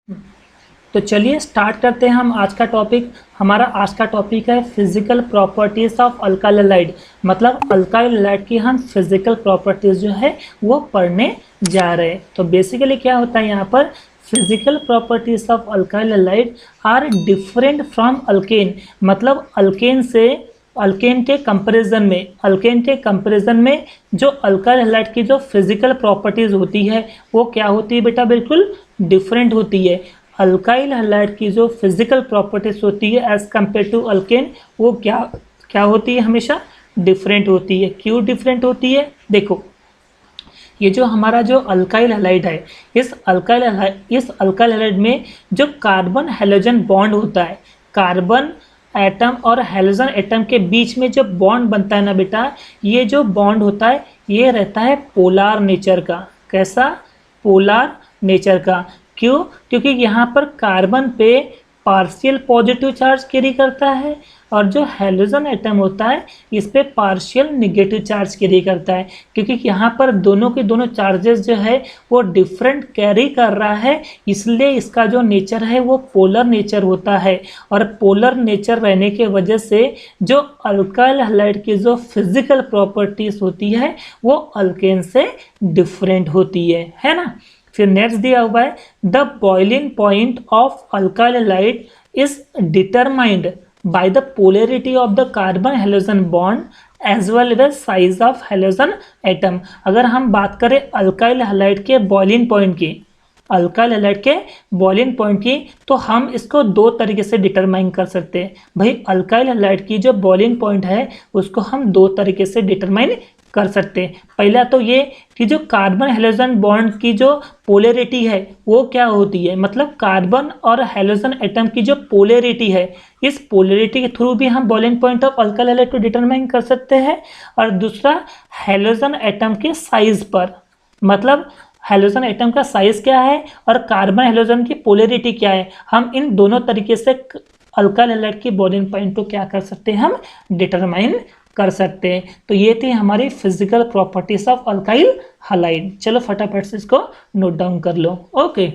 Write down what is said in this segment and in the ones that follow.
तो चलिए स्टार्ट करते हैं हम आज का टॉपिक। हमारा आज का टॉपिक है physical properties of alkyl halide. मतलब अल्काइल हैलाइड की हम फिजिकल प्रॉपर्टीज जो है वो पढ़ने जा रहे हैं। तो बेसिकली क्या होता है यहाँ पर, physical properties of alkyl halide are different from alkane. मतलब अल्केन के कंपैरिजन में जो अल्काइल हैलाइड की जो फिजिकल प्रॉपर्टीज होती है वो क्या होती है बेटा, बिल्कुल डिफरेंट होती है। अल्काइल हैलाइड की जो फिजिकल प्रॉपर्टीज होती है एज कंपेयर टू अल्केन, वो क्या होती है, हमेशा डिफरेंट होती है। क्यों डिफरेंट होती है, देखो ये जो हमारा जो अल्काइल हैलाइड है, इस अल्काइल हैलाइड में जो कार्बन हैलोजन बॉन्ड होता है, कार्बन एटम और हैलोजन एटम के बीच में जो बॉन्ड बनता है ना बेटा, ये जो बॉन्ड होता है ये रहता है पोलार नेचर का। कैसा, पोलार नेचर का। क्यों, क्योंकि यहाँ पर कार्बन पे पार्शियल पॉजिटिव चार्ज कैरी करता है और जो हैलोजन एटम होता है इस पे पार्शियल नेगेटिव चार्ज कैरी करता है। क्योंकि यहाँ पर दोनों के दोनों चार्जेस जो है वो डिफरेंट कैरी कर रहा है, इसलिए इसका जो नेचर है वो पोलर नेचर होता है। और पोलर नेचर रहने के वजह से जो अल्काइल हैलाइड की जो फिजिकल प्रॉपर्टीज होती है वो अल्केन से डिफरेंट होती है ना। फिर नेक्स्ट दिया हुआ है, the boiling point of alkyl halide is determined by the polarity of the carbon halogen bond as well as size of halogen atom. अगर हम बात करें अल्काइल हैलाइड के बॉइलिंग पॉइंट की, तो हम इसको दो तरीके से डिटरमाइन कर सकते हैं। भाई अल्काइल हैलाइड की जो बॉइलिंग पॉइंट है उसको हम दो तरीके से डिटरमाइन कर सकते हैं। पहला तो ये कि जो कार्बन हैलोजन बॉन्ड की जो पोलैरिटी है वो क्या होती है, मतलब कार्बन और हैलोजन एटम की जो पोलैरिटी है, इस पोलैरिटी के थ्रू भी हम boiling point of alkyl halide को डिटरमाइन कर सकते हैं। और दूसरा हैलोजन एटम के साइज पर, मतलब हैलोजन एटम का साइज क्या है और कार्बन हैलोजन की पोलैरिटी क्या है, हम इन दोनों तरीके से अल्काइल हैलाइड की बॉइलिंग पॉइंट को क्या कर सकते हैं, हम डिटरमाइन कर सकते हैं। तो ये थी हमारी physical properties of alkyl halide. चलो फटाफट से इसको नोट डाउन कर लो। ओके,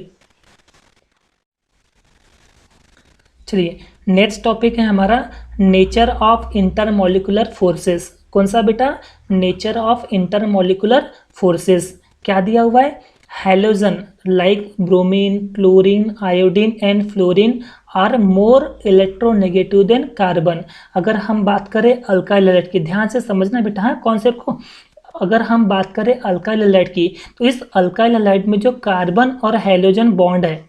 चलिए नेक्स्ट टॉपिक है हमारा नेचर ऑफ इंटरमॉलिक्यूलर फोर्सेस। कौन सा बेटा, नेचर ऑफ इंटरमॉलिक्यूलर फोर्सेस। क्या दिया हुआ है, halogen like bromine, chlorine, iodine and fluorine are more electronegative than carbon. अगर हम बात करें अल्काइल हैलाइड की, ध्यान से समझना बेटा हाँ कॉन्सेप्ट को। अगर हम बात करें अल्काइल हैलाइड की, तो इस अल्काइल हैलाइड में जो कार्बन और हैलोजन बॉन्ड है,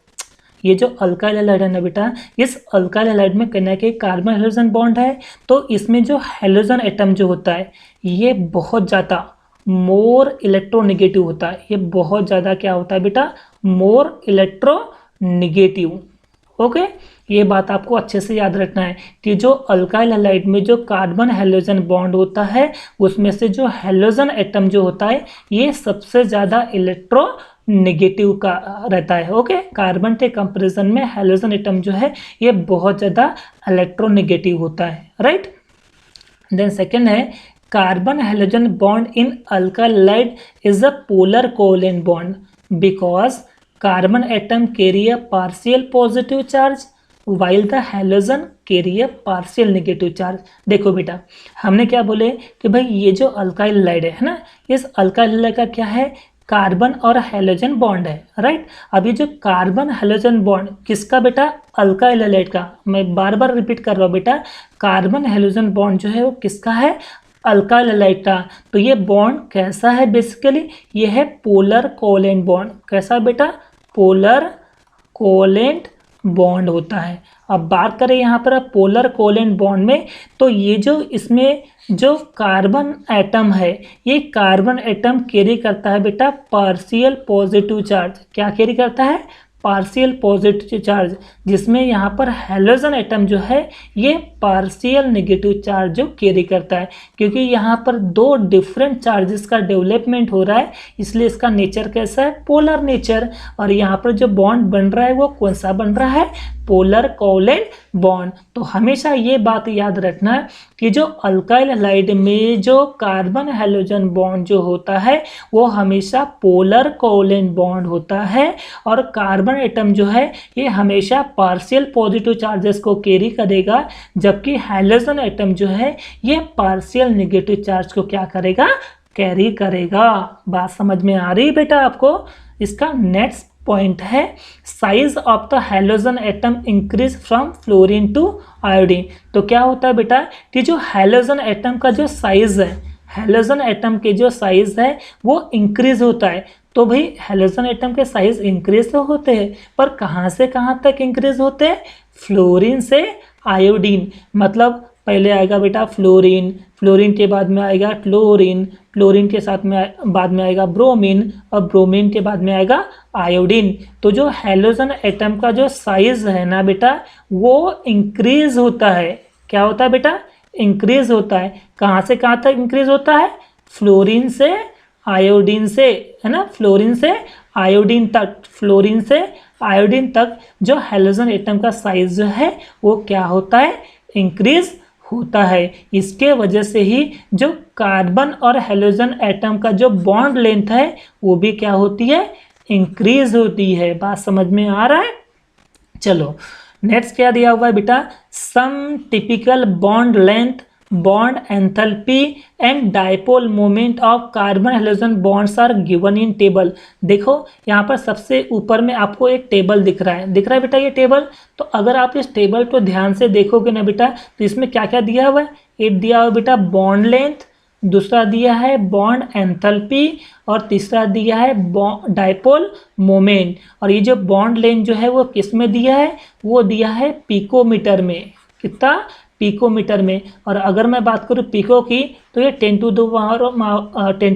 ये जो अल्काइल हैलाइड है ना बेटा, इस अल्काइल हैलाइड में कहना है कि कार्बन हैलोजन बॉन्ड है, तो इसमें जो हैलोजन एटम जो होता है ये बहुत ज़्यादा मोर इलेक्ट्रोनेगेटिव होता है। ये बहुत ज़्यादा क्या होता है बेटा, मोर इलेक्ट्रोनेगेटिव। ओके, ये बात आपको अच्छे से याद रखना है कि जो अल्काइल हैलाइड में जो कार्बन हैलोजन बॉन्ड होता है उसमें से जो हैलोजन एटम जो होता है ये सबसे ज़्यादा इलेक्ट्रोनेगेटिव का रहता है। ओके, कार्बन के कंपैरिजन में हैलोजन एटम जो है ये बहुत ज़्यादा इलेक्ट्रोनेगेटिव होता है, राइट। देन सेकेंड है, carbon halogen bond in alkyl halide is a polar covalent bond because carbon atom carry a partial positive charge while the halogen carry a partial negative charge। देखो बेटा हमने क्या बोले कि भाई ये जो अल्काइल हैलाइड है ना, इस अल्काइल हैलाइड का क्या है, कार्बन और हैलोजन बॉन्ड है, राइट। अभी जो कार्बन हैलोजन बॉन्ड किसका बेटा, अल्काइल हैलाइड का। मैं बार बार रिपीट कर रहा हूँ बेटा, कार्बन हैलोजन बॉन्ड जो है वो किसका है, अल्काइल हैलाइड का। तो ये बॉन्ड कैसा है, बेसिकली ये है पोलर कोवेलेंट बॉन्ड। कैसा बेटा, पोलर कोवेलेंट बॉन्ड होता है। अब बात करें यहाँ पर पोलर कोवेलेंट बॉन्ड में, तो ये जो इसमें जो कार्बन एटम है, ये कार्बन एटम कैरी करता है बेटा पार्शियल पॉजिटिव चार्ज। क्या कैरी करता है, पार्शियल पॉजिटिव चार्ज, जिसमें यहाँ पर हैलोजन एटम जो है ये पार्शियल नेगेटिव चार्ज जो कैरी करता है। क्योंकि यहाँ पर दो डिफरेंट चार्जेस का डेवलपमेंट हो रहा है, इसलिए इसका नेचर कैसा है, पोलर नेचर। और यहाँ पर जो बॉन्ड बन रहा है वो कौन सा बन रहा है, पोलर कोवेलेंट बॉन्ड। तो हमेशा ये बात याद रखना है कि जो अल्काइल हैलाइड में जो कार्बन हैलोजन बॉन्ड जो होता है वो हमेशा पोलर कोवेलेंट बॉन्ड होता है, और कार्बन कार्बन एटम जो है ये हमेशा पार्शियल पॉजिटिव चार्जेस को कैरी करेगा, जबकि हाइड्रोजन एटम जो है ये पार्शियल नेगेटिव चार्ज को क्या करेगा, कैरी करेगा। बात समझ में आ रही बेटा आपको। इसका नेक्स्ट पॉइंट है size of the hydrogen atom increase from fluorine to iodine. तो क्या होता है बेटा कि जो हाइड्रोजन एटम का जो साइज है, हाइड्रोजन एटम के जो साइज है वो इंक्रीज होता है। तो भाई हाइड्रोजन एटम के साइज इंक्रीज तो होते हैं, पर कहाँ से कहाँ तक इंक्रीज होते हैं, फ्लोरीन से आयोडीन। मतलब पहले आएगा बेटा फ्लोरीन, फ्लोरीन के बाद में आएगा क्लोरीन, क्लोरीन के साथ में बाद में आएगा ब्रोमीन, और ब्रोमीन के बाद में आएगा आयोडीन। तो जो हाइड्रोजन एटम का जो साइज है ना बेटा वो इंक्रीज होता है। क्या होता है बेटा, इंक्रीज होता है। कहाँ से कहाँ तक इंक्रीज होता है, फ्लोरीन से आयोडीन से, है ना, फ्लोरीन से आयोडीन तक, फ्लोरीन से आयोडीन तक जो हाइड्रोजन एटम का साइज जो है वो क्या होता है, इंक्रीज होता है। इसके वजह से ही जो कार्बन और हाइड्रोजन एटम का जो बॉन्ड लेंथ है वो भी क्या होती है, इंक्रीज होती है। बात समझ में आ रहा है। चलो नेक्स्ट क्या दिया हुआ है बेटा, some typical bond length, bond enthalpy and dipole moment of carbon hydrogen bonds are given in table. देखो यहाँ पर सबसे ऊपर में आपको एक टेबल दिख रहा है बेटा ये टेबल। तो अगर आप इस टेबल को ध्यान से देखोगे ना बेटा तो इसमें क्या क्या दिया हुआ है, एक दिया हुआ बेटा बॉन्ड लेंथ, दूसरा दिया है बॉन्ड एंथैल्पी, और तीसरा दिया है डायपोल मोमेंट। और ये जो बॉन्ड लेंथ जो है वो किस में दिया है, वो दिया है पिकोमीटर में। कितना, पिकोमीटर में। और अगर मैं बात करूँ पिको की तो ये 10 टू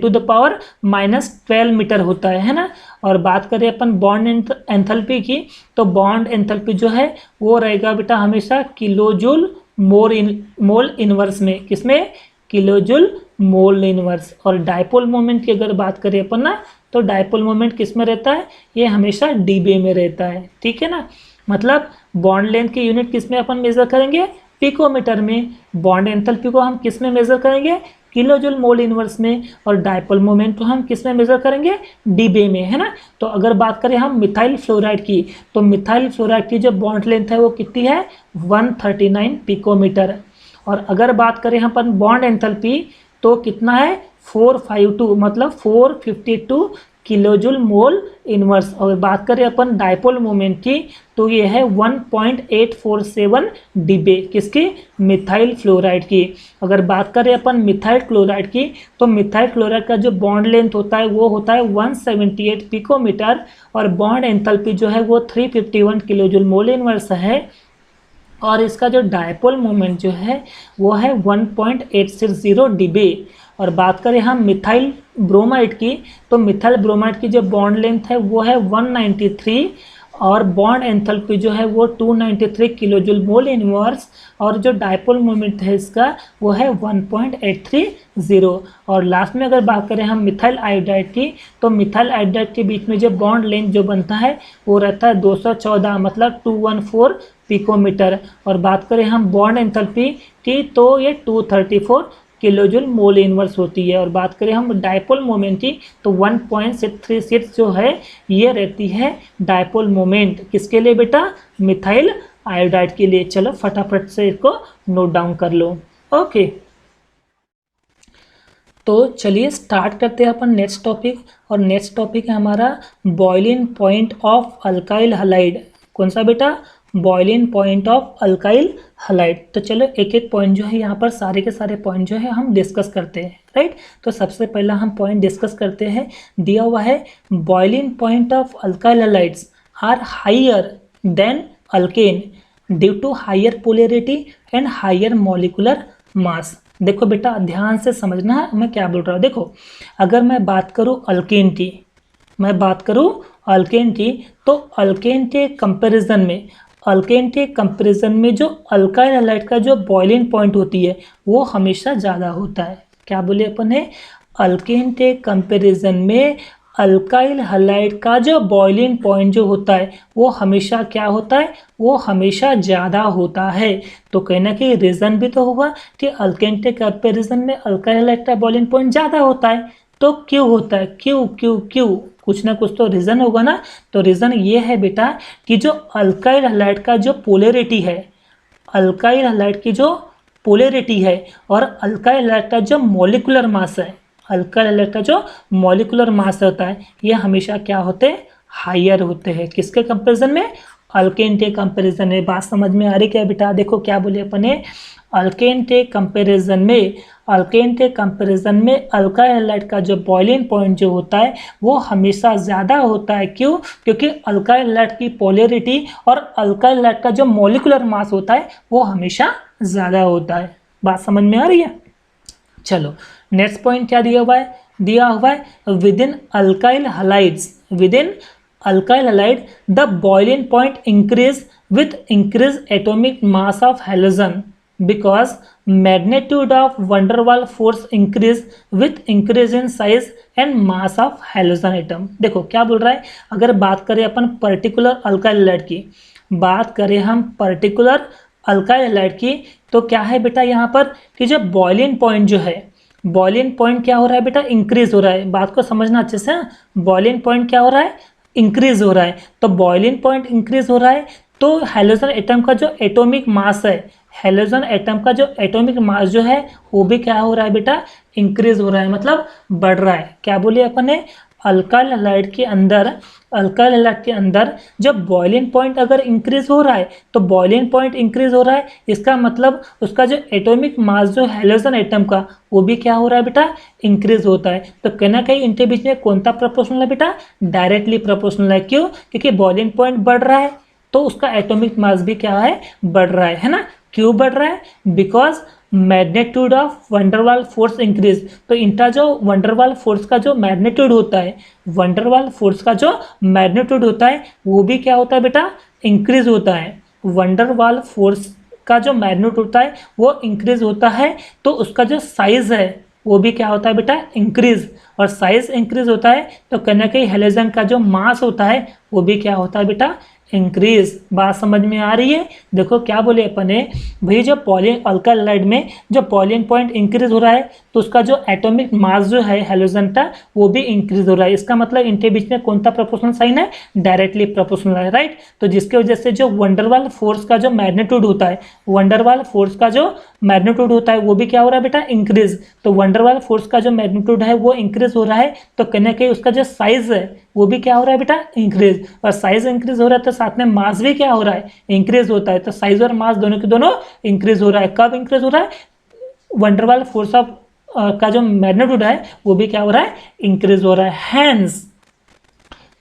द पावर -12 मीटर होता है ना। और बात करें अपन बॉन्ड एंथैल्पी की तो बॉन्ड एंथैल्पी जो है वो रहेगा बेटा हमेशा किलोजूल मोल इनवर्स में। किसमें, किलोजूल मोल इनवर्स। और डायपोल मोमेंट की अगर बात करें अपन ना तो डायपोल मोमेंट किस में रहता है, ये हमेशा डीबी में रहता है। ठीक है ना, मतलब बॉन्ड लेंथ की यूनिट किस में अपन मेजर करेंगे, पिकोमीटर में। बॉन्ड एंथैल्पी को हम किस में मेजर करेंगे, किलोजूल मोल इनवर्स में। और डायपोल मोमेंट को हम किस में मेजर करेंगे, डीबी में, है ना। तो अगर बात करें हम मिथाइल फ्लोराइड की तो मिथाइल फ्लोराइड की जो बॉन्ड लेंथ है वो कितनी है, 139 पिकोमीटर। और अगर बात करें हम अपन बॉन्ड एंथैल्पी तो कितना है, 452, मतलब 452 किलोजूल मोल इनवर्स। और बात करें अपन डायपोल मोमेंट की तो ये है 1.847 डीबे, किसकी, मिथाइल फ्लोराइड की। अगर बात करें अपन मिथाइल क्लोराइड की तो मिथाइल क्लोराइड का जो बॉन्ड लेंथ होता है वो होता है 178 पिकोमीटर, और बॉन्ड एंथैल्पी जो है वो 351 किलोजूल मोल इनवर्स है। और इसका जो डायपोल मोमेंट जो है वो है 1.860 डीबी। और बात करें हम मिथाइल ब्रोमाइड की तो मिथाइल ब्रोमाइड की जो बॉन्ड लेंथ है वो है 193, और बॉन्ड एंथैल्पी जो है वो 293 किलोजूल मोल इनवर्स। और जो डायपोल मोमेंट है इसका वो है 1.830। और लास्ट में अगर बात करें हम मिथाइल आयोडाइड की तो मिथाइल आयोडाइड के बीच में जो बॉन्ड लेंथ जो बनता है वो रहता है 214, मतलब 214 पिकोमीटर। और बात करें हम बॉन्ड एंथैल्पी की तो ये 234 किलोजूल मोल इनवर्स होती है। और बात करें हम डायपोल मोमेंट की तो 1.636 जो है ये रहती है डायपोल मोमेंट। किसके लिए बेटा, मिथाइल आयोडाइड के लिए। चलो फटाफट से इसको नोट डाउन कर लो। ओके, तो चलिए स्टार्ट करते हैं अपन नेक्स्ट टॉपिक। और नेक्स्ट टॉपिक है हमारा boiling point of alkyl halide. कौन सा बेटा, boiling point of alkyl halide. तो चलो एक एक पॉइंट जो है यहाँ पर सारे के सारे पॉइंट जो है हम डिस्कस करते हैं, राइट। तो सबसे पहला हम पॉइंट डिस्कस करते हैं, दिया हुआ है boiling point of alkyl halides are higher than alkane due to higher polarity and higher molecular mass. देखो बेटा ध्यान से समझना है मैं क्या बोल रहा हूँ। देखो अगर मैं बात करूँ अल्केन की, तो अल्केन के कंपैरिजन में जो अल्काइल हैलाइड का जो बॉइलिंग पॉइंट होती है वो हमेशा ज़्यादा होता है। क्या बोले अपन ने, अल्केन के कंपैरिजन में अल्काइल हैलाइड का जो बॉइलिंग पॉइंट जो होता है वो हमेशा क्या होता है, वो हमेशा ज़्यादा होता है। तो कहना कि रीज़न भी तो होगा कि अल्केन के कंपैरिजन में अल्काइल हैलाइड का बॉइलिंग पॉइंट ज़्यादा होता है। तो क्यों होता है, क्यों क्यों क्यों, कुछ ना कुछ तो रीज़न होगा ना। तो रीज़न ये है बेटा कि जो अल्काइल हैलाइड का जो पोलैरिटी है, अल्काइल हैलाइड की जो पोलैरिटी है और अल्काइल हैलाइड का जो मॉलिक्यूलर मास है, अल्काइल हैलाइड का जो मॉलिक्यूलर मास होता है, ये हमेशा क्या होते हैं, हायर होते हैं। किसके कंपैरिजन में, अल्केन के कंपैरिजन में। बात समझ में आ रही क्या बेटा, देखो क्या बोले अपने, अल्केन के कंपैरिजन में, अल्केन के कंपैरिजन में अल्काइल हैलाइड का जो बॉइलिंग पॉइंट जो होता है वो हमेशा ज़्यादा होता है। क्यों, क्योंकि अल्काइल हैलाइड की पोलैरिटी और अल्काइल हैलाइड का जो मॉलिक्यूलर मास होता है वो हमेशा ज़्यादा होता है। बात समझ में आ रही है। चलो नेक्स्ट पॉइंट क्या दिया हुआ है, दिया हुआ है with in alkyl halides, with in alkyl halide the boiling point increase with increase atomic mass of halogen because magnitude of van der Waals force increase with increase in size and mass of halogen atom। देखो क्या बोल रहा है, अगर बात करें अपन particular alkyl halide की, बात करें हम पर्टिकुलर अल्काइल हैलाइड की, तो क्या है बेटा यहाँ पर कि जो बॉइलिंग पॉइंट जो है, बॉइलिंग पॉइंट क्या हो रहा है बेटा, इंक्रीज हो रहा है। बात को समझना अच्छे से, बॉइलिंग पॉइंट क्या हो रहा है, इंक्रीज हो रहा है। तो बॉइलिंग पॉइंट इंक्रीज हो रहा है तो हैलोजन एटम का जो एटॉमिक मास है, हैलोजन एटम का जो एटॉमिक मास जो है वो भी क्या हो रहा है बेटा, इंक्रीज हो रहा है, मतलब बढ़ रहा है। क्या बोलिए अपन ने, अल्काइल हैलाइड के अंदर, अल्काइल हैलाइड के अंदर जब बॉइलिंग पॉइंट अगर इंक्रीज हो रहा है तो बॉइलिंग पॉइंट इंक्रीज हो रहा है, इसका मतलब उसका जो एटॉमिक मास जो हैलोजन एटम का वो भी क्या हो रहा है बेटा, इंक्रीज होता है। तो कहना कहीं इनके बीच में कौन सा प्रोपोर्शनल है बेटा, डायरेक्टली प्रोपोर्शनल है। क्यों, क्योंकि बॉइलिंग पॉइंट बढ़ रहा है तो उसका एटॉमिक मास भी क्या है, बढ़ रहा है ना। क्यों बढ़ रहा है, because magnitude of van der Waals force increase. तो इनका जो van der Waals फोर्स का जो मैग्नीट्यूड होता है, van der Waals फोर्स का जो मैग्नीट्यूड होता है वो भी क्या होता है बेटा, इंक्रीज होता है। van der Waals फोर्स का जो मैग्नीट्यूड होता है वो इंक्रीज होता है, तो उसका जो साइज है वो भी क्या होता है बेटा, इंक्रीज। और साइज इंक्रीज होता है तो कहना कि हैलोजन का जो मास होता है वो भी क्या होता है बेटा, इंक्रीज। बात समझ में आ रही है। देखो क्या बोले अपन ने, भाई जो पॉलिंग अल्काइल हैलाइड में जो बॉइलिंग पॉइंट इंक्रीज हो रहा है तो उसका जो एटॉमिक मास जो है हैलोजन का वो भी इंक्रीज हो रहा है। इसका मतलब इनके बीच में कौन सा प्रोपोर्शनल साइन है, डायरेक्टली प्रोपोर्शनल है, राइट। तो जिसके वजह से जो van der Waals फोर्स का जो मैग्नीट्यूड होता है, van der Waals फोर्स का जो मैग्नीट्यूड होता है वो भी क्या हो रहा है बेटा, इंक्रीज। तो van der Waals फोर्स का जो मैग्नीट्यूड है वो इंक्रीज हो रहा है, तो कहने के उसका जो साइज है वो भी क्या हो रहा है बेटा, इंक्रीज। और साइज इंक्रीज हो रहा है तो साथ में मास भी क्या हो रहा है, इंक्रीज होता है। तो साइज और मास दोनों के दोनों इंक्रीज हो रहा है। कब इंक्रीज हो रहा है, van der Waals force of का जो मैग्नीट्यूड है वो भी क्या हो रहा है, इंक्रीज हो रहा है। Hence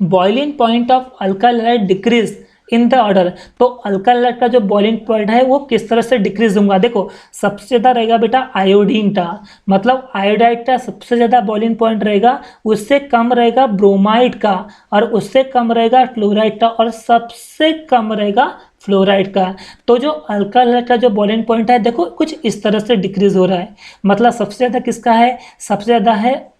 boiling point of alkyl halide decrease in the order. तो अल्काइल हैलाइड का जो बॉइलिंग पॉइंट है वो किस तरह से डिक्रीज होगा, देखो सबसे ज़्यादा रहेगा बेटा आयोडीन का, मतलब आयोडाइड का सबसे ज़्यादा बॉइलिंग पॉइंट रहेगा, उससे कम रहेगा ब्रोमाइड का, और उससे कम रहेगा क्लोराइड का, और सबसे कम रहेगा फ्लोराइड का। तो जो अल्काइल हैलाइड का जो बॉइलिंग पॉइंट है देखो कुछ इस तरह से डिक्रीज हो रहा है, मतलब सबसे ज़्यादा किसका है, सबसे ज़्यादा है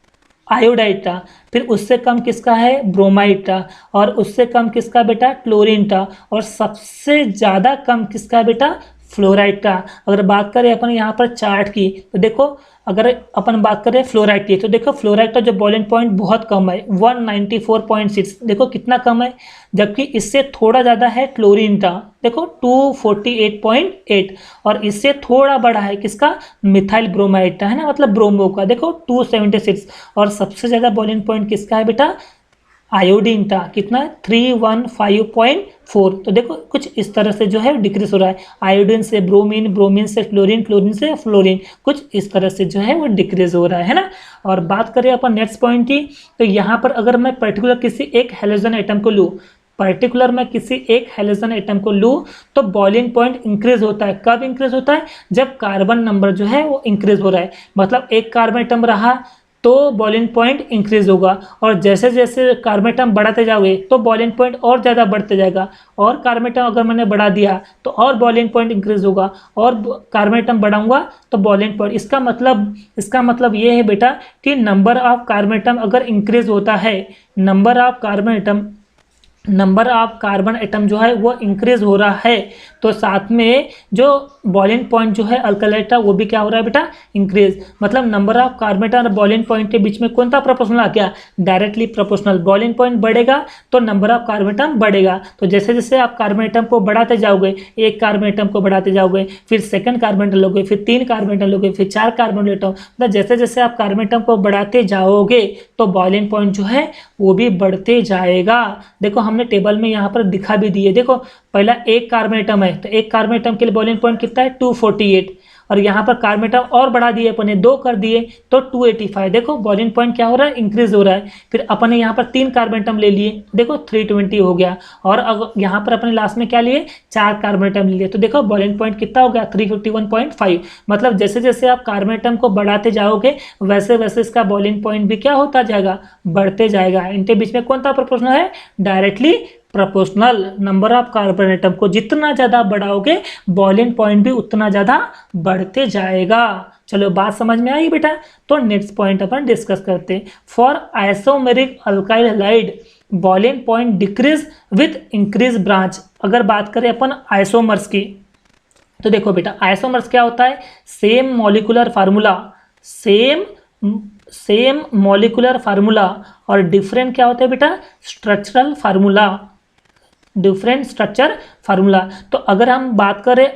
आयोडाइड का, फिर उससे कम किसका है, ब्रोमाइड का, और उससे कम किसका बेटा, क्लोरीन का, और सबसे ज़्यादा कम किसका बेटा, फ्लोराइड का। अगर बात करें अपन यहाँ पर चार्ट की तो देखो, अगर अपन बात करें फ्लोराइड की तो देखो फ्लोराइड का जो बॉइलिंग पॉइंट बहुत कम है 194.6, देखो कितना कम है। जबकि इससे थोड़ा ज़्यादा है क्लोरीन का, देखो 248.8, और इससे थोड़ा बड़ा है किसका, मिथाइल ब्रोमाइड का, है ना, मतलब ब्रोमो का, देखो 276। और सबसे ज़्यादा बॉइलिंग पॉइंट किसका है बेटा, आयोडीन का, कितना 315.4। तो देखो कुछ इस तरह से जो है डिक्रीज हो रहा है, आयोडीन से ब्रोमीन, ब्रोमीन से फ्लोरीन, फ्लोरीन से फ्लोरीन, कुछ इस तरह से जो है वो डिक्रीज हो रहा है ना। और बात करें अपन नेक्स्ट पॉइंट की, तो यहाँ पर अगर मैं पर्टिकुलर किसी एक हैलोजन एटम को लूँ, पर्टिकुलर मैं किसी एक हैलोजन एटम को लूँ तो बॉइलिंग पॉइंट इंक्रीज होता है। कब इंक्रीज होता है, जब कार्बन नंबर जो है वो इंक्रीज हो रहा है, मतलब एक कार्बन एटम रहा तो बॉइलिंग पॉइंट इंक्रीज होगा, और जैसे जैसे कार्बन एटम बढ़ाते जाओगे तो बॉइलिंग पॉइंट और ज़्यादा बढ़ते जाएगा, और कार्बन एटम अगर मैंने बढ़ा दिया तो और बॉइलिंग पॉइंट इंक्रीज होगा, और कार्बन एटम बढ़ाऊंगा तो बॉइलिंग पॉइंट। इसका मतलब ये है बेटा कि नंबर ऑफ कार्बन एटम अगर इंक्रीज होता है, number of carbon atom number of carbon atom जो है वो इंक्रीज हो रहा है, तो साथ में जो बॉइलिंग पॉइंट जो है अल्कलाइट का वो भी क्या हो रहा है बेटा, इंक्रीज। मतलब नंबर ऑफ कार्बन एटम और बॉइलिंग पॉइंट के बीच में कौन सा प्रोपोर्शनल आ गया, डायरेक्टली प्रोपोर्शनल। बॉइलिंग पॉइंट बढ़ेगा तो नंबर ऑफ कार्बन एटम बढ़ेगा। तो जैसे जैसे आप कार्बन एटम को बढ़ाते जाओगे, एक कार्बन एटम को बढ़ाते जाओगे, फिर सेकंड कार्बन एटम लोगे, फिर 3 कार्बन एटम लोगे, फिर 4 कार्बन एटम, मतलब जैसे जैसे आप कार्बन एटम को बढ़ाते जाओगे तो बॉइलिंग पॉइंट जो है वो भी बढ़ते जाएगा। देखो हमने टेबल में यहाँ पर दिखा भी दिए, देखो पहला एक कार्बन एटम है तो एक कार्बन एटम के लिए बॉइलिंग पॉइंट कितना है 248, और यहाँ पर कार्बन एटम और बढ़ा दिए अपन ने, 2 कर दिए तो 285। देखो बॉइलिंग पॉइंट क्या हो रहा है, इंक्रीज हो रहा है। फिर अपन ने यहाँ पर 3 कार्बन एटम ले लिए, देखो 320 हो गया। और अगर यहाँ पर अपने लास्ट में क्या लिए, 4 कार्बन एटम ले लिए, तो देखो बॉइलिंग पॉइंट कितना हो गया 351.5। मतलब जैसे जैसे आप कार्बन एटम को बढ़ाते जाओगे वैसे वैसे इसका बॉइलिंग पॉइंट भी क्या होता जाएगा, बढ़ते जाएगा। इनके बीच में कौन सा प्रोपोर्शनल है, directly proportional. Number of carbon atom को जितना ज्यादा बढ़ाओगे बॉइलिंग पॉइंट भी उतना ज्यादा बढ़ते जाएगा। चलो बात समझ में आई बेटा। तो नेक्स्ट पॉइंट अपन डिस्कस करते हैं। For isomeric alkyl halide boiling point decrease with increase branch. अगर बात करें अपन आइसोमर्स की, तो देखो बेटा आइसोमर्स क्या होता है, same molecular formula, same molecular formula, और डिफरेंट क्या होता है बेटा, structural formula, different structure formula. तो अगर हम बात करें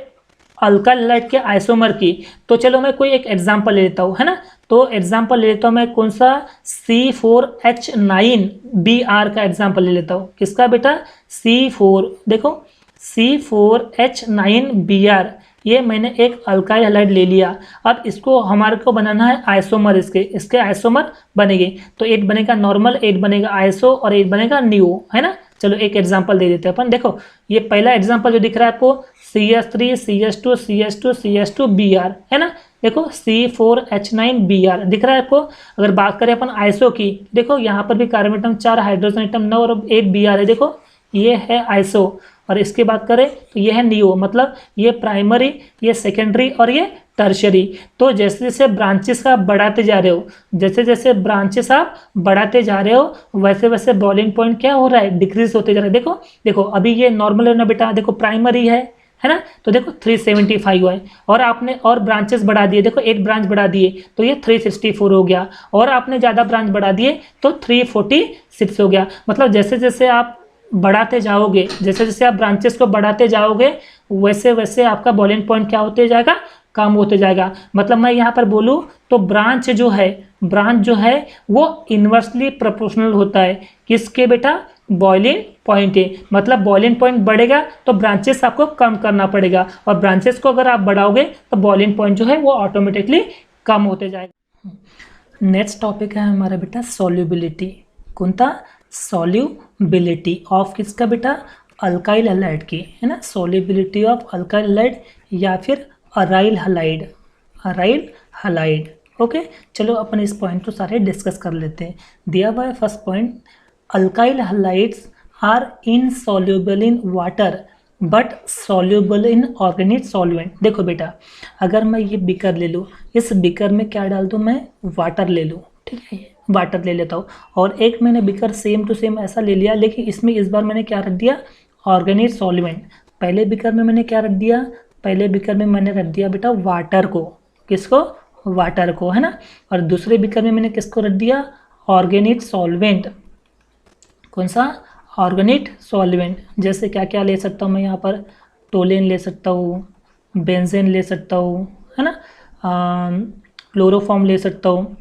अल्काइल हैलाइड के आइसोमर की, तो चलो मैं कोई एक एग्जांपल ले लेता हूँ, है ना। तो एग्जांपल ले लेता हूँ मैं कौन सा, C4H9Br का एग्जांपल ले लेता हूँ। किसका बेटा, C4, देखो C4H9Br, ये मैंने एक अल्काइल हैलाइड ले लिया। अब इसको हमारे को बनाना है आइसोमर, इसके आइसोमर बनेंगे। तो एक बनेगा नॉर्मल, एक बनेगा आइसो, और एक बनेगा नियो, है ना। चलो एक एग्जांपल दे देते हैं अपन। देखो ये पहला एग्जांपल जो दिख रहा है आपको, CH3 CH2 CH2 CH2 Br, है ना। देखो C4H9Br दिख रहा है आपको। अगर बात करें अपन आइसो की, देखो यहाँ पर भी कार्बन एटम 4, हाइड्रोजन एटम 9 और 8 Br है। देखो ये है आइसो। और इसकी बात करें तो ये है नियो, मतलब ये प्राइमरी, ये सेकेंडरी और ये टर्शरी। तो जैसे जैसे ब्रांचेस आप बढ़ाते जा रहे हो, जैसे जैसे ब्रांचेस आप बढ़ाते जा रहे हो वैसे वैसे बॉइलिंग पॉइंट क्या हो रहा है, डिक्रीज होते जा रहा है। देखो देखो अभी ये नॉर्मल है ना बेटा, देखो प्राइमरी है ना, तो देखो 375 हुआ है। और आपने और ब्रांचेस बढ़ा दिए, देखो 8 ब्रांच बढ़ा दिए तो ये 364 हो गया। और आपने ज़्यादा ब्रांच बढ़ा दिए तो 346 हो गया। मतलब जैसे जैसे आप बढ़ाते जाओगे, जैसे जैसे आप ब्रांचेस को बढ़ाते जाओगे वैसे वैसे आपका बॉइलिंग पॉइंट क्या होते जाएगा, कम होते जाएगा। मतलब मैं यहाँ पर बोलूँ तो ब्रांच जो है वो इन्वर्सली प्रोपोर्शनल होता है किसके बेटा, बॉइलिंग पॉइंट है। मतलब बॉइलिंग पॉइंट बढ़ेगा तो ब्रांचेस आपको कम करना पड़ेगा, और ब्रांचेस को अगर आप बढ़ाओगे तो बॉइलिंग पॉइंट जो है वो ऑटोमेटिकली कम होते जाएगा। नेक्स्ट टॉपिक है हमारा बेटा सॉल्युबिलिटी। कौन था, सॉल्युबिलिटी ऑफ किसका बेटा, अल्काइल हैलाइड की, है ना। सॉल्युबिलिटी ऑफ अल्काइल हैलाइड या फिर अराइल हैलाइड। ओके चलो अपन इस पॉइंट को सारे डिस्कस कर लेते हैं। दिया हुआ है first point, alkyl halides are insoluble in water but soluble in organic solvent. देखो बेटा अगर मैं ये बीकर ले लूँ, इस बीकर में क्या डाल दूँ, मैं वाटर ले लूँ, ठीक है, वाटर ले लेता हूँ। और एक मैंने बीकर सेम टू सेम ऐसा ले लिया, लेकिन इसमें इस बार मैंने क्या रख दिया, ऑर्गेनिक सॉल्वेंट। पहले बीकर में मैंने क्या रख दिया, पहले बीकर में मैंने रख दिया बेटा वाटर को, किसको, वाटर को, है ना। और दूसरे बीकर में मैंने किसको रख दिया, ऑर्गेनिक सॉल्वेंट। कौन सा, ऑर्गेनिक सॉल्वेंट। जैसे क्या क्या ले सकता हूँ मैं यहाँ पर, टोलेन ले सकता हूँ, बेंजेन ले सकता हूँ, है ना, क्लोरोफॉर्म ले सकता हूँ,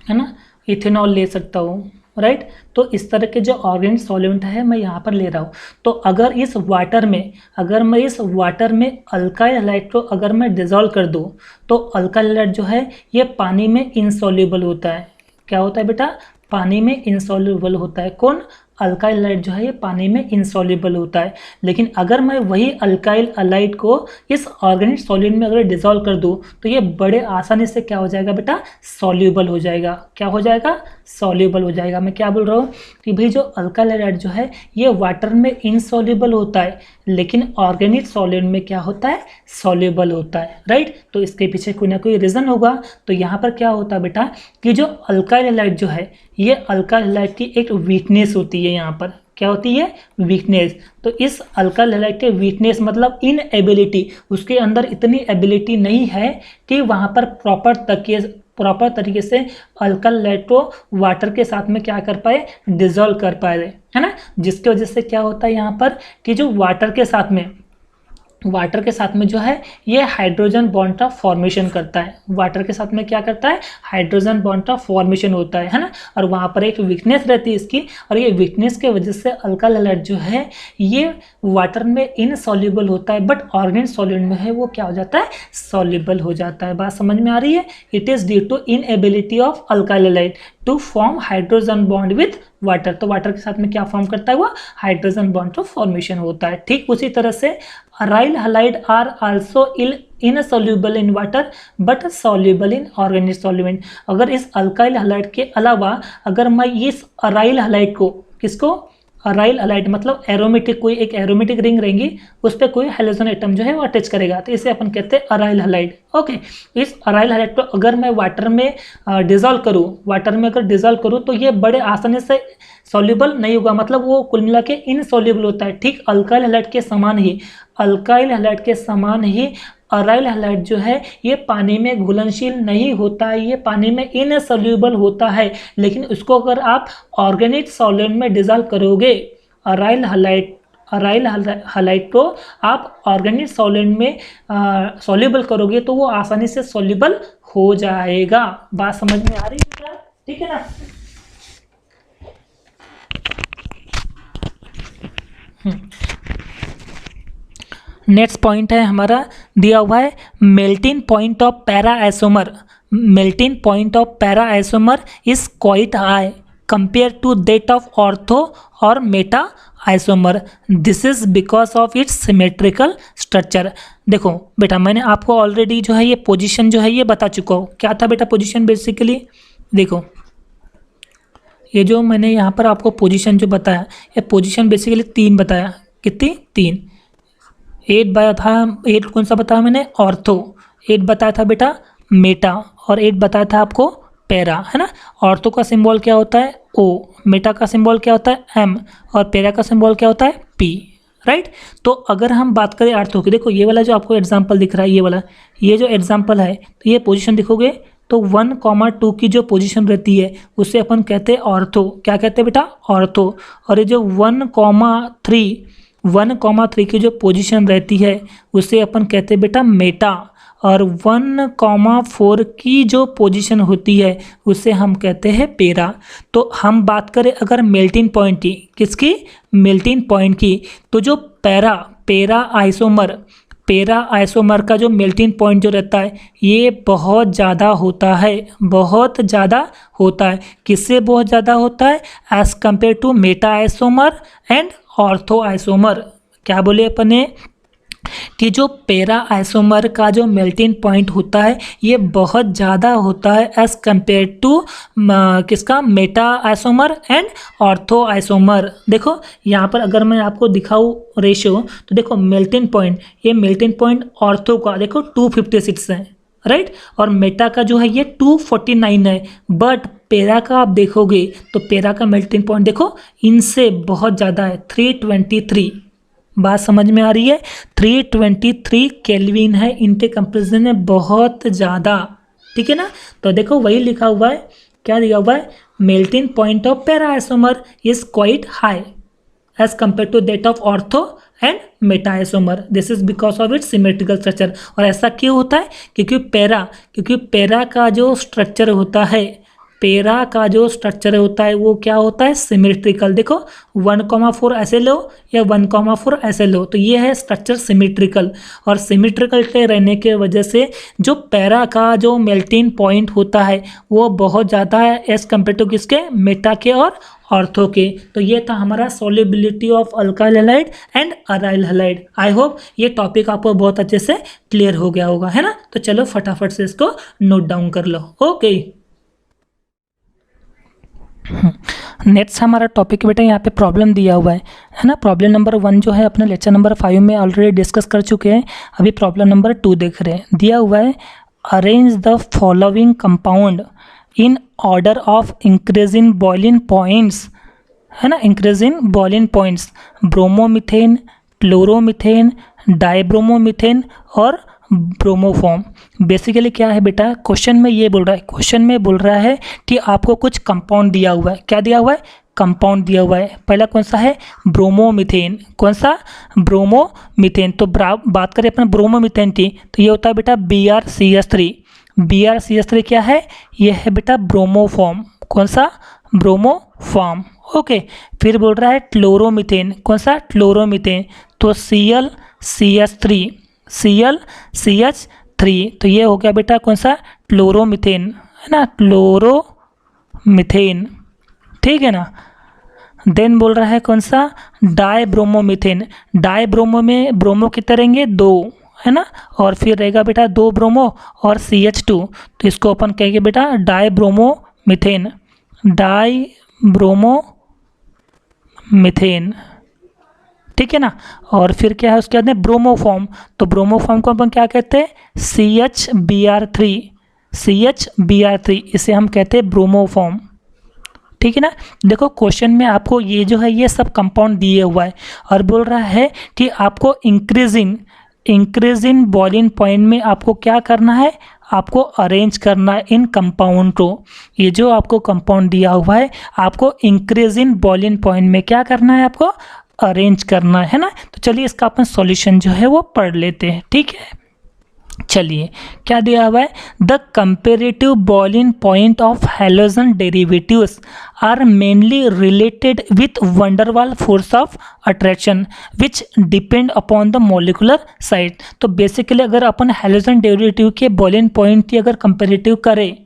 है ना, इथेनॉल ले सकता हूँ, राइट। तो इस तरह के जो ऑर्गेनिक सॉल्वेंट है मैं यहाँ पर ले रहा हूँ। तो अगर इस वाटर में अल्काइल हैलाइड को अगर मैं डिजोल्व कर दूँ तो अल्काइल हैलाइड जो है ये पानी में इनसॉल्युबल होता है। क्या होता है बेटा, पानी में इनसॉल्युबल होता है। कौन, अल्काइल हैलाइड जो है ये पानी में इनसॉल्युबल होता है। लेकिन अगर मैं वही अल्काइल हैलाइड को इस ऑर्गेनिक सॉल्वेंट में अगर डिजोल्व कर दूं तो ये बड़े आसानी से क्या हो जाएगा बेटा, सॉल्युबल हो जाएगा। क्या हो जाएगा, सॉल्युबल हो जाएगा। मैं क्या बोल रहा हूँ कि भाई जो अल्काइल हैलाइड जो है ये वाटर में इनसॉल्युबल होता है, लेकिन ऑर्गेनिक सॉल्वेंट में क्या होता है, सॉल्युबल होता है, राइट। तो इसके पीछे कोई ना कोई रीज़न होगा। तो यहाँ पर क्या होता है बेटा कि जो अल्काइल हैलाइड जो है ये अल्काइल हैलाइड की एक वीकनेस होती है। यहाँ पर क्या होती है, वीकनेस। तो इस अल्काइल हैलाइड के वीकनेस मतलब इनएबिलिटी, उसके अंदर इतनी एबिलिटी नहीं है कि वहाँ पर प्रॉपर तरीके से अल्काइल हैलाइड को वाटर के साथ में क्या कर पाए, डिजोल्व कर पाए, है ना। जिसकी वजह से क्या होता है यहाँ पर कि जो वाटर के साथ में जो है ये हाइड्रोजन बॉन्ड का फॉर्मेशन करता है। वाटर के साथ में क्या करता है, हाइड्रोजन बॉन्ड का फॉर्मेशन होता है ना। और वहाँ पर एक वीकनेस रहती है इसकी, और ये वीकनेस के वजह से अल्काइल हैलाइड जो है ये वाटर में इनसॉल्युबल होता है, बट ऑर्गेनिक सॉल्यूट में है वो क्या हो जाता है, सॉल्युबल हो जाता है। बात समझ में आ रही है। It is due to inability of alkyl halide to form hydrogen bond with water. तो वाटर के साथ में क्या फॉर्म करता है, वो हाइड्रोजन बॉन्ड का फॉर्मेशन होता है। ठीक उसी तरह से aryl halide are also insoluble in water but soluble in organic solvent. अगर इस अल्काइल हैलाइड के अलावा अगर मैं इस अराइल हैलाइड को, किसको, अराइल हैलाइड मतलब एरोमेटिक, कोई एक एरोमेटिक रिंग रहेंगी उस पर कोई हाइड्रोजन एटम जो है वो अटैच करेगा, तो इसे अपन कहते हैं अराइल हैलाइड। ओके, इस अराइल हैलाइड को अगर मैं वाटर में डिजोल्व करूँ तो ये बड़े आसानी से सॉल्युबल नहीं होगा, मतलब वो कुल मिला के इनसॉल्युबल होता है। ठीक अल्काइल हैलाइड के समान ही अराइल हैलाइड जो है ये पानी में घुलनशील नहीं होता है, ये पानी में इनसॉल्युबल होता है। लेकिन उसको अगर आप ऑर्गेनिक सॉल्वेंट में डिजोल्व करोगे, अराइल हैलाइड को आप ऑर्गेनिक सॉल्वेंट में सॉल्युबल करोगे तो वो आसानी से सॉल्युबल हो जाएगा। बात समझ में आ रही है क्या? ठीक है ना। नेक्स्ट पॉइंट है हमारा, दिया हुआ है melting point of para isomer is quite high compare to that of ortho और meta isomer. This is because of its symmetrical structure. देखो बेटा, मैंने आपको ऑलरेडी जो है ये पोजीशन जो है ये बता चुका हूँ। क्या था बेटा पोजीशन? बेसिकली देखो, ये जो मैंने यहाँ पर आपको पोजीशन जो बताया, ये पोजीशन बेसिकली 3 बताया। कितनी? 3। 8 कौन सा बताया मैंने? ऑर्थो। 8 बताया था बेटा मेटा, और 8 बताया था आपको पैरा, है ना। ऑर्थो का सिंबल क्या होता है? O, मेटा का सिंबल क्या होता है? M, और पैरा का सिंबल क्या होता है? P, right. तो अगर हम बात करें ऑर्थो की, देखो ये वाला जो आपको एग्जाम्पल दिख रहा है, ये वाला, ये जो एग्जाम्पल है, तो ये पोजीशन दिखोगे तो 1,2 की जो पोजीशन रहती है उसे अपन कहते हैं ऑर्थो। क्या कहते हैं बेटा? ऑर्थो। और ये जो 1,3 की जो पोजीशन रहती है उसे अपन कहते हैं बेटा मेटा। और 1,4 की जो पोजीशन होती है उसे हम कहते हैं पैरा। तो हम बात करें अगर मेल्टिंग पॉइंट की, किसकी? मेल्टिंग पॉइंट की, तो जो पैरा आइसोमर का जो मेल्टिंग पॉइंट जो रहता है ये बहुत ज़्यादा होता है। किससे बहुत ज़्यादा होता है? As compare to meta isomer and ortho isomer. क्या बोले अपने कि जो पैरा आइसोमर का जो मेल्टिंग पॉइंट होता है ये बहुत ज़्यादा होता है एज कंपेयर टू किसका? Meta isomer and ortho isomer. देखो यहाँ पर अगर मैं आपको दिखाऊँ रेशियो, तो देखो मेल्टिंग पॉइंट ऑर्थो का देखो 256 है, राइट, और मेटा का जो है ये 249 है। बट पैरा का आप देखोगे तो पैरा का मेल्टिंग पॉइंट देखो इनसे बहुत ज़्यादा है, 323। बात समझ में आ रही है? 323 केल्विन है इनके कंपेरिजन में, बहुत ज़्यादा। ठीक है ना। तो देखो वही लिखा हुआ है, क्या दिया हुआ है? Melting point of para isomer is quite high as compare to that of ortho and meta isomer. This is because of its symmetrical structure. और ऐसा क्यों होता है? क्योंकि पैरा का जो स्ट्रक्चर होता है वो क्या होता है? सिमेट्रिकल। देखो 1,4 ऐसे लो या 1,4 ऐसे लो, तो ये है स्ट्रक्चर सिमेट्रिकल। और सिमेट्रिकल के रहने के वजह से जो पैरा का जो मेल्टिंग पॉइंट होता है वो बहुत ज़्यादा है एज कम्पेयर टू किसके? मेटा के और ऑर्थो के। तो ये था हमारा solubility of alkyl halide and aryl halide. I hope ये टॉपिक आपको बहुत अच्छे से क्लियर हो गया होगा, है ना। तो चलो फटाफट से इसको नोट डाउन कर लो। ओके, नेक्स्ट हमारा टॉपिक बेटा यहाँ पे प्रॉब्लम दिया हुआ है ना। प्रॉब्लम नंबर 1 जो है अपने लेक्चर नंबर 5 में ऑलरेडी डिस्कस कर चुके हैं। अभी प्रॉब्लम नंबर 2 देख रहे हैं। दिया हुआ है arrange the following compound in order of increase in boiling points, है ना, increase in boiling points, bromomethane, chloromethane, dibromomethane और ब्रोमोफॉर्म। बेसिकली क्या है बेटा, क्वेश्चन में ये बोल रहा है, क्वेश्चन में बोल रहा है कि आपको कुछ कंपाउंड दिया हुआ है। क्या दिया हुआ है? कंपाउंड दिया हुआ है। पहला कौन सा है? ब्रोमोमीथेन। कौन सा? ब्रोमोमीथेन। तो बात करें अपन ब्रोमोमीथेन की, तो ये होता है बेटा BrCH3। BrCH3 क्या है? ये है बेटा ब्रोमोफॉर्म। कौन सा? ब्रोमोफॉर्म। ओके, फिर बोल रहा है क्लोरोमीथेन। कौन सा? क्लोरोमीथेन। तो ClCH3, ClCH3, तो ये हो गया बेटा कौन सा? क्लोरोमीथेन, है ना, क्लोरोमीथेन। ठीक है ना। देन बोल रहा है कौन सा? डाइब्रोमोमीथेन। डाइब्रोमो में ब्रोमो कितने रहेंगे? 2, है ना, और फिर रहेगा बेटा 2 ब्रोमो और CH2, तो इसको अपन कहेंगे बेटा डाइब्रोमोमीथेन, डाइब्रोमोमीथेन। ठीक है ना। और फिर क्या है उसके बाद में? ब्रोमोफॉर्म। तो ब्रोमोफॉर्म को अपन क्या कहते हैं? CHBr3, CHBr3, इसे हम कहते हैं ब्रोमोफॉर्म। ठीक है ना। देखो क्वेश्चन में आपको ये जो है ये सब कंपाउंड दिए हुआ है और बोल रहा है कि आपको इंक्रीज इन बॉइलिंग पॉइंट में आपको क्या करना है? आपको अरेंज करना है इन कंपाउंड को। ये जो आपको कंपाउंड दिया हुआ है, आपको इंक्रीज इन बॉइलिंग पॉइंट में क्या करना है? आपको अरेंज करना है ना। तो चलिए इसका अपन सॉल्यूशन जो है वो पढ़ लेते हैं। ठीक है, चलिए क्या दिया हुआ है? The comparative boiling point of halogen derivatives are mainly related with van der Waals force of attraction which depend upon the molecular size. तो बेसिकली अगर अपन हैलोजन डेरिवेटिव के बॉइलिंग पॉइंट की अगर कंपेरेटिव करें,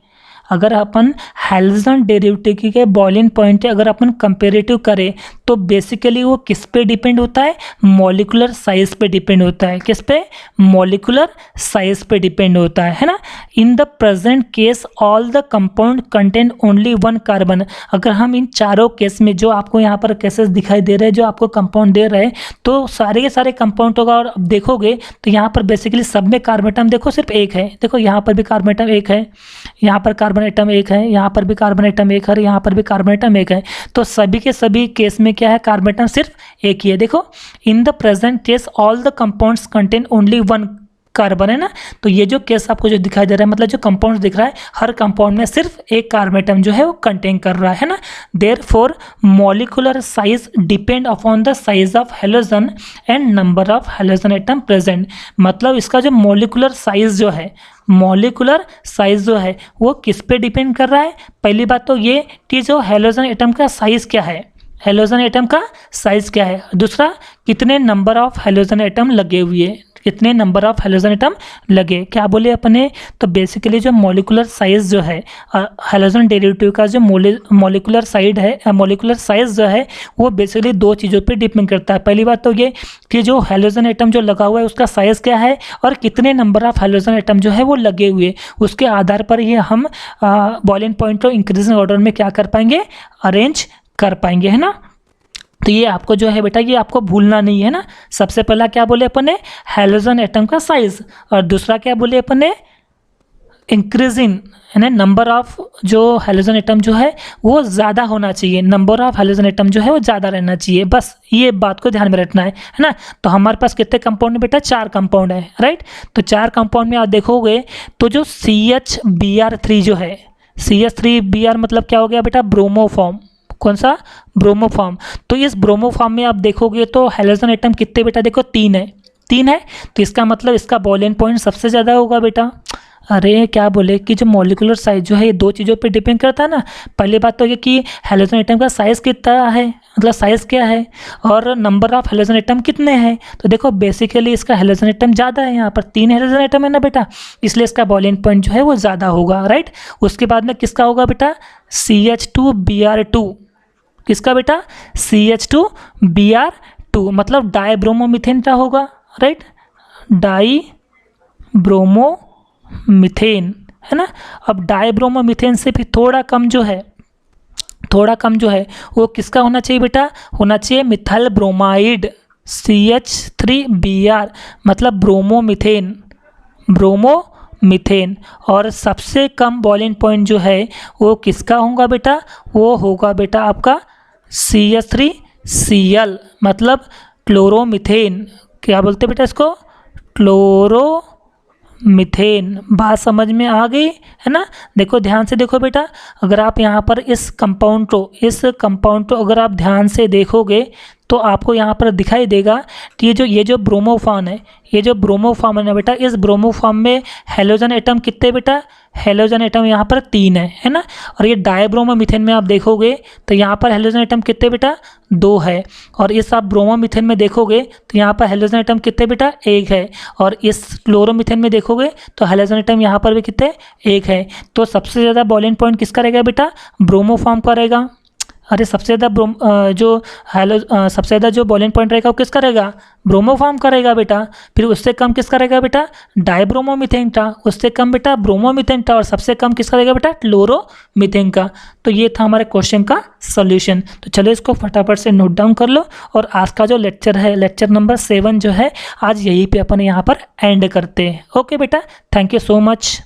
अगर अपन हैलोजन डेरिवेटिव के बॉइलिंग पॉइंट अगर अपन कंपेरेटिव करें, तो बेसिकली वो किस पे डिपेंड होता है? मॉलिकुलर साइज पे डिपेंड होता है। किस पे? मॉलिकुलर साइज पे डिपेंड होता है ना। In the present case all the compound contain only 1 carbon. अगर हम इन चारों केस में जो आपको यहाँ पर केसेस दिखाई दे रहे हैं, जो आपको कंपाउंड दे रहे हैं, तो सारे के सारे कंपाउंड होगा और देखोगे तो यहाँ पर बेसिकली सब में कार्बन एटम देखो सिर्फ एक है। देखो यहाँ पर भी कार्बन एटम एक है, यहाँ पर कार्बन एटम एक है, यहाँ पर भी कार्बन एटम एक है, यहाँ पर भी कार्बन एटम एक है। तो सभी के सभी केस में क्या है? कार्बन एटम सिर्फ एक ही है। देखो in the present case all the compounds contain only 1 carbon, है ना। तो ये जो केस आपको जो दिखाई दे रहा है, मतलब जो कंपाउंड दिख रहा है, हर कंपाउंड में सिर्फ एक कार्बन एटम जो है वो कंटेन कर रहा है ना। Therefore molecular size depend upon the size of halogen and number of halogen atom present. मतलब इसका जो मॉलिकुलर साइज जो है, मॉलिकुलर साइज जो है वो किस पे डिपेंड कर रहा है? पहली बात तो ये कि जो हैलोजन एटम का साइज क्या है, हैलोजन एटम का साइज क्या है। दूसरा, कितने नंबर ऑफ हैलोजन एटम लगे हुए, कितने नंबर ऑफ हैलोजन एटम लगे। क्या बोले अपने? तो बेसिकली जो मॉलिकुलर साइज जो है हैलोजन डेरिवेटिव का, जो मॉलिकुलर साइज जो है वो बेसिकली 2 चीज़ों पे डिपेंड करता है। पहली बात तो ये कि जो हैलोजन एटम जो लगा हुआ है उसका साइज क्या है, और कितने नंबर ऑफ हैलोजन एटम जो है वो लगे हुए, उसके आधार पर ये हम बॉइलिंग पॉइंट को इंक्रीजिंग ऑर्डर में क्या कर पाएंगे? अरेंज कर पाएंगे, है ना। तो ये आपको जो है बेटा ये आपको भूलना नहीं है ना। सबसे पहला क्या बोले अपन ने? हैलोजन एटम का साइज, और दूसरा क्या बोले अपन ने? इंक्रीजिंग, है ना, नंबर ऑफ जो हैलोजन एटम जो है वो ज़्यादा होना चाहिए, नंबर ऑफ हैलोजन एटम जो है वो ज़्यादा रहना चाहिए। बस ये बात को ध्यान में रखना है ना। तो हमारे पास कितने कंपाउंड है बेटा? 4 कंपाउंड है, राइट। तो 4 कंपाउंड में आप देखोगे तो जो CHBr3 जो है, CH3Br मतलब क्या हो गया बेटा? ब्रोमोफॉर्म। कौन सा? ब्रोमोफॉर्म। तो इस ब्रोमोफॉर्म में आप देखोगे तो हैलोजन एटम कितने बेटा? देखो 3 है, 3 है। तो इसका मतलब इसका बॉइलिंग पॉइंट सबसे ज़्यादा होगा बेटा। अरे क्या बोले कि जो मॉलिकुलर साइज जो है ये 2 चीज़ों पे डिपेंड करता है ना। पहली बात तो ये कि हैलोजन एटम का साइज कितना है, मतलब साइज क्या है, और नंबर ऑफ हैलोजन एटम कितने हैं। तो देखो बेसिकली इसका हैलोजन एटम ज़्यादा है, यहाँ पर 3 हैलोजन एटम है ना बेटा, इसलिए इसका बॉइलिंग पॉइंट जो है वो ज़्यादा होगा, राइट। उसके बाद में किसका होगा बेटा? CH2Br2। किसका बेटा? CH2Br2 मतलब डाइब्रोमोमीथेन का होगा, राइट, डाइब्रोमोमीथेन, है ना। अब डाइब्रोमोमीथेन से भी थोड़ा कम जो है वो किसका होना चाहिए बेटा? होना चाहिए मिथाइल ब्रोमाइड, CH3Br मतलब ब्रोमोमीथेन। और सबसे कम बॉइलिंग पॉइंट जो है वो किसका होगा बेटा? वो होगा बेटा आपका CH3Cl मतलब क्लोरोमीथेन। क्या बोलते बेटा इसको? क्लोरोमीथेन। बात समझ में आ गई है ना? देखो ध्यान से देखो बेटा, अगर आप यहाँ पर इस कंपाउंड को अगर आप ध्यान से देखोगे तो आपको यहाँ पर दिखाई देगा कि ये जो ब्रोमोफॉर्म है, ये जो ब्रोमोफॉर्म है ना बेटा, इस ब्रोमोफॉर्म में हेलोजन एटम कितने बेटा? हेलोजन एटम यहाँ पर 3 है ना। और ये डायब्रोमोमीथेन में आप देखोगे तो यहाँ पर हेलोजन एटम कितने बेटा? 2 है। और इस आप ब्रोमोमीथेन में देखोगे तो यहाँ पर हेलोजन एटम कितने बेटा? 1 है। और इस क्लोरोमीथेन में देखोगे तो हेलोजन एटम यहाँ पर भी कितने? 1 है। तो सबसे ज़्यादा बॉइलिंग पॉइंट किसका रहेगा बेटा? ब्रोमोफॉर्म का रहेगा। अरे सबसे ज़्यादा सबसे ज़्यादा जो बॉइलिंग पॉइंट रहेगा वो किसका रहेगा? ब्रोमोफॉर्म का रहेगा बेटा। फिर उससे कम किसका रहेगा बेटा? डायब्रोमोमीथेन का। उससे कम बेटा ब्रोमोमीथेन का। और सबसे कम किसका रहेगा बेटा? क्लोरोमीथेन का। तो ये था हमारे क्वेश्चन का सॉल्यूशन। तो चलो इसको फटाफट से नोट डाउन कर लो। और आज का जो लेक्चर है, लेक्चर नंबर 7 जो है, आज यहीं पे अपन यहाँ पर एंड करते हैं। ओके बेटा, थैंक यू सो मच।